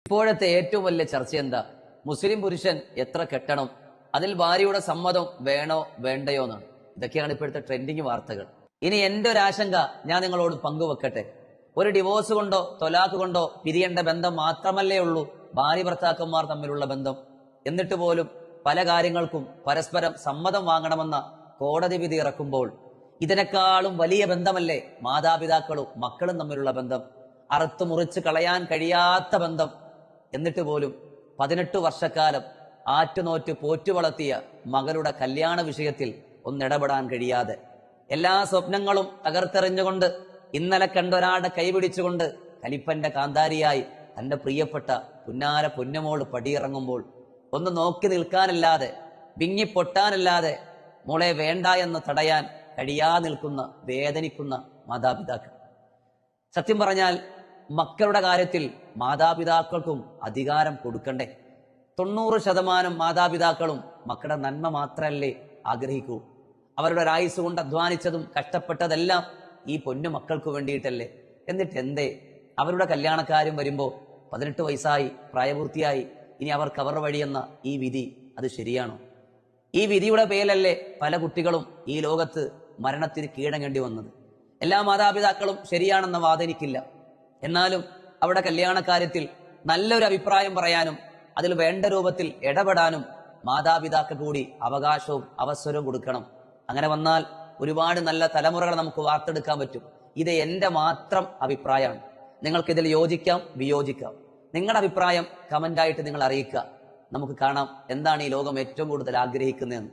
ഇപ്പോഴത്തെ ഏറ്റവും വലിയ ചർച്ച എന്താ? മുസ്ലിം പുരുഷൻ എത്ര കെട്ടണം, അതിൽ ഭാര്യയുടെ സമ്മതം വേണോ വേണ്ടയോ എന്നാണ്. ഇതൊക്കെയാണ് ഇപ്പോഴത്തെ ട്രെൻഡിങ് വാർത്തകൾ. ഇനി എന്റെ ഒരു ആശങ്ക ഞാൻ നിങ്ങളോട് പങ്കുവെക്കട്ടെ. ഒരു ഡിവോഴ്സ് കൊണ്ടോ തൊലാഖ് കൊണ്ടോ പിരിയേണ്ട ബന്ധം മാത്രമല്ലേ ഉള്ളൂ ഭാര്യ ഭർത്താക്കന്മാർ തമ്മിലുള്ള ബന്ധം. എന്നിട്ട് പോലും പല കാര്യങ്ങൾക്കും പരസ്പരം സമ്മതം വാങ്ങണമെന്ന കോടതി വിധി ഇറക്കുമ്പോൾ ഇതിനേക്കാളും വലിയ ബന്ധമല്ലേ മാതാപിതാക്കളും മക്കളും തമ്മിലുള്ള ബന്ധം, അറുത്തു മുറിച്ച് കളയാൻ കഴിയാത്ത ബന്ധം. എന്നിട്ട് പോലും 18 വർഷക്കാലം ആറ്റുനോറ്റ് പോറ്റു വളർത്തിയ മകളുടെ കല്യാണ വിഷയത്തിൽ ഒന്നിടപെടാൻ കഴിയാതെ എല്ലാ സ്വപ്നങ്ങളും തകർത്തെറിഞ്ഞുകൊണ്ട് ഇന്നലെ കണ്ടൊരാളുടെ കൈപിടിച്ചുകൊണ്ട് കലിപ്പന്റെ കാന്താരിയായി തന്റെ പ്രിയപ്പെട്ട പുന്നാര പൊന്നുമോള് പടിയിറങ്ങുമ്പോൾ ഒന്ന് നോക്കി നിൽക്കാനല്ലാതെ വിങ്ങിപ്പൊട്ടാനല്ലാതെ മോളെ വേണ്ട എന്ന് തടയാൻ കഴിയാതെ നിൽക്കുന്ന വേദനിക്കുന്ന മാതാപിതാക്കൾ. സത്യം പറഞ്ഞാൽ മക്കളുടെ കാര്യത്തിൽ മാതാപിതാക്കൾക്കും അധികാരം കൊടുക്കണ്ടേ? 90% മാതാപിതാക്കളും മക്കളുടെ നന്മ മാത്രമല്ലേ ആഗ്രഹിക്കൂ? അവരുടെ ഒരായുസ് കൊണ്ട് അധ്വാനിച്ചതും കഷ്ടപ്പെട്ടതെല്ലാം ഈ പൊന്നു മക്കൾക്ക് വേണ്ടിയിട്ടല്ലേ? എന്നിട്ട് എന്തേ അവരുടെ കല്യാണക്കാരും വരുമ്പോൾ 18 വയസ്സായി പ്രായപൂർത്തിയായി ഇനി അവർക്ക് അവരുടെ വഴിയെന്ന ഈ വിധി അത് ശരിയാണോ? ഈ വിധിയുടെ പേരിലല്ലേ പല കുട്ടികളും ഈ ലോകത്ത് മരണത്തിന് കീഴടങ്ങേണ്ടി വന്നത്. എല്ലാ മാതാപിതാക്കളും ശരിയാണെന്ന വാദനിക്കില്ല. എന്നാലും അവരുടെ കല്യാണക്കാര്യത്തിൽ നല്ലൊരു അഭിപ്രായം പറയാനും അതിൽ വേണ്ട രൂപത്തിൽ ഇടപെടാനും മാതാപിതാക്കൾ കൂടി അവകാശവും അവസരവും കൊടുക്കണം. അങ്ങനെ വന്നാൽ ഒരുപാട് നല്ല തലമുറകളെ നമുക്ക് വാർത്തെടുക്കാൻ പറ്റും. ഇത് എന്റെ മാത്രം അഭിപ്രായമാണ്. നിങ്ങൾക്കിതിൽ യോജിക്കാം, വിയോജിക്കാം. നിങ്ങളുടെ അഭിപ്രായം കമന്റായിട്ട് നിങ്ങൾ അറിയിക്കുക. നമുക്ക് കാണാം എന്താണ് ഈ ലോകം ഏറ്റവും കൂടുതൽ ആഗ്രഹിക്കുന്നതെന്ന്.